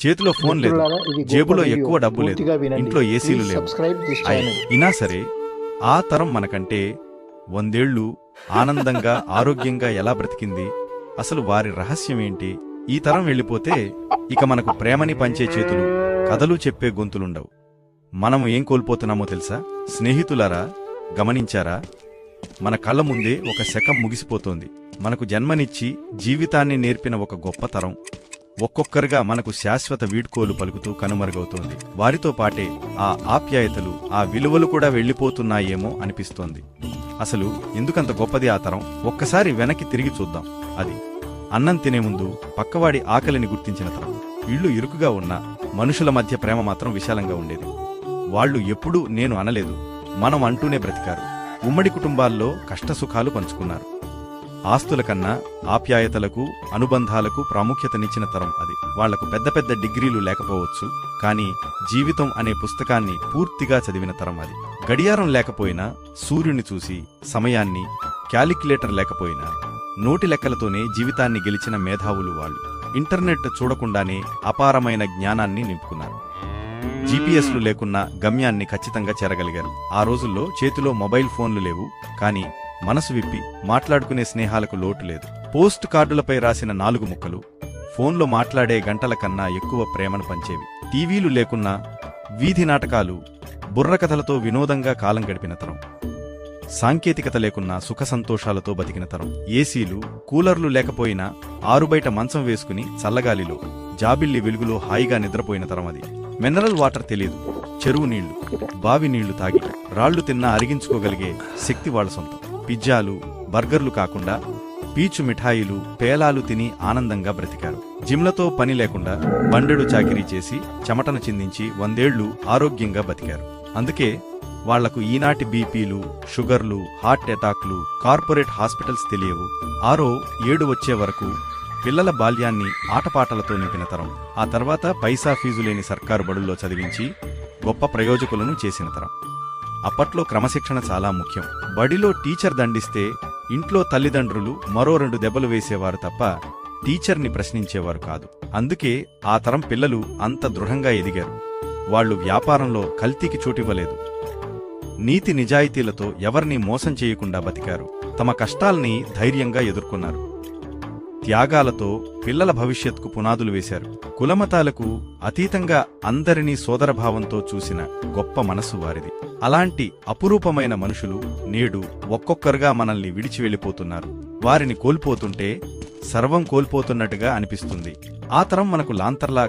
చేతిలో ఫోన్ లేదు, జేబులో ఎక్కువ డబ్బు లేదు, ఇంట్లో ఏసీలు లేవు. అయినా సరే ఆ తరం మనకంటే 100 ఏళ్లు ఆనందంగా ఆరోగ్యంగా ఎలా బ్రతికింది, అసలు వారి రహస్యమేంటి? ఈ తరం వెళ్ళిపోతే ఇక మనకు ప్రేమని పంచే చేతులు, కథలు చెప్పే గొంతులుండవు. మనం ఏం కోల్పోతున్నామో తెలుసా? స్నేహితులారా, గమనించారా? మన కళ్ళ ముందే ఒక శకం ముగిసిపోతోంది. మనకు జన్మనిచ్చి జీవితాన్ని నేర్పిన ఒక గొప్ప తరం ఒక్కొక్కరుగా మనకు శాశ్వత వీడ్కోలు పలుకుతూ కనుమరుగవుతోంది. వారితో పాటే ఆ ఆప్యాయతలు, ఆ విలువలు కూడా వెళ్లిపోతున్నాయేమో అనిపిస్తోంది. అసలు ఎందుకంత గొప్పది ఆ తరం? ఒక్కసారి వెనక్కి తిరిగి చూద్దాం. అది అన్నం తినే ముందు పక్కవాడి ఆకలిని గుర్తించిన తరం. ఇళ్లు ఇరుకుగా ఉన్నా మనుషుల మధ్య ప్రేమ మాత్రం విశాలంగా ఉండేది. వాళ్లు ఎప్పుడూ నేను అనలేదు, మనం అంటూనే బ్రతికారు. ఉమ్మడి కుటుంబాల్లో కష్టసుఖాలు పంచుకున్నారు. ఆస్తుల కన్నా ఆప్యాయతలకు, అనుబంధాలకు ప్రాముఖ్యతనిచ్చిన తరం అది. వాళ్లకు పెద్ద పెద్ద డిగ్రీలు లేకపోవచ్చు, కానీ జీవితం అనే పుస్తకాన్ని పూర్తిగా చదివిన తరం అది. గడియారం లేకపోయినా సూర్యుని చూసి సమయాన్ని, క్యాలిక్యులేటర్ లేకపోయినా నోటి లెక్కలతోనే జీవితాన్ని గెలిచిన మేధావులు వాళ్ళు. ఇంటర్నెట్ చూడకుండానే అపారమైన జ్ఞానాన్ని నింపుకున్నారు. జీపీఎస్లు లేకున్నా గమ్యాన్ని ఖచ్చితంగా చేరగలిగారు. ఆ రోజుల్లో చేతిలో మొబైల్ ఫోన్లు లేవు, కానీ మనసు విప్పి మాట్లాడుకునే స్నేహాలకు లోటు లేదు. పోస్ట్ కార్డులపై రాసిన 4 ముక్కలు ఫోన్లో మాట్లాడే గంటల కన్నా ఎక్కువ ప్రేమను పంచేవి. టీవీలు లేకున్నా వీధి నాటకాలు, బుర్రకథలతో వినోదంగా కాలం గడిపిన తరం. సాంకేతికత లేకున్నా సుఖ సంతోషాలతో బతికిన తరం. ఏసీలు, కూలర్లు లేకపోయినా ఆరుబయట మంచం వేసుకుని చల్లగాలిలో, జాబిల్లి వెలుగులో హాయిగా నిద్రపోయిన తరం అది. మినరల్ వాటర్ తెలీదు, చెరువు నీళ్లు, బావి నీళ్లు తాగి రాళ్లు తిన్నా అరిగించుకోగలిగే శక్తి వాళ్ల సొంతం. పిజ్జాలు, బర్గర్లు కాకుండా పీచు మిఠాయిలు, పేలాలు తిని ఆనందంగా బ్రతికారు. జిమ్లతో పని లేకుండా బండెడు చాకిరీ చేసి చెమటను చిందించి 100 ఏళ్లు ఆరోగ్యంగా బతికారు. అందుకే వాళ్లకు ఈనాటి బీపీలు, షుగర్లు, హార్ట్ అటాక్లు, కార్పొరేట్ హాస్పిటల్స్ తెలియవు. 6, 7 వచ్చే వరకు పిల్లల బాల్యాన్ని ఆటపాటలతో నింపిన తరం. ఆ తర్వాత పైసా ఫీజు లేని సర్కారు బడుల్లో చదివించి గొప్ప ప్రయోజకులను చేసిన తరం. అప్పట్లో క్రమశిక్షణ చాలా ముఖ్యం. బడిలో టీచర్ దండిస్తే ఇంట్లో తల్లిదండ్రులు మరో 2 దెబ్బలు వేసేవారు తప్ప టీచర్ని ప్రశ్నించేవారు కాదు. అందుకే ఆ తరం పిల్లలు అంత దృఢంగా ఎదిగారు. వాళ్లు వ్యాపారంలో కల్తీకి చోటివ్వలేదు. నీతి నిజాయితీలతో ఎవరినీ మోసం చేయకుండా బతికారు. తమ కష్టాల్ని ధైర్యంగా ఎదుర్కొన్నారు. త్యాగాలతో పిల్లల భవిష్యత్తుకు పునాదులు వేశారు. కులమతాలకు అతీతంగా అందరినీ సోదరభావంతో చూసిన గొప్ప మనసు వారిది. అలాంటి అపురూపమైన మనుషులు నేడు ఒక్కొక్కరుగా మనల్ని విడిచి వెళ్ళిపోతున్నారు. వారిని కోల్పోతుంటే సర్వం కోల్పోతున్నట్టుగా అనిపిస్తుంది. ఆ తరం మనకు లాంతర్లా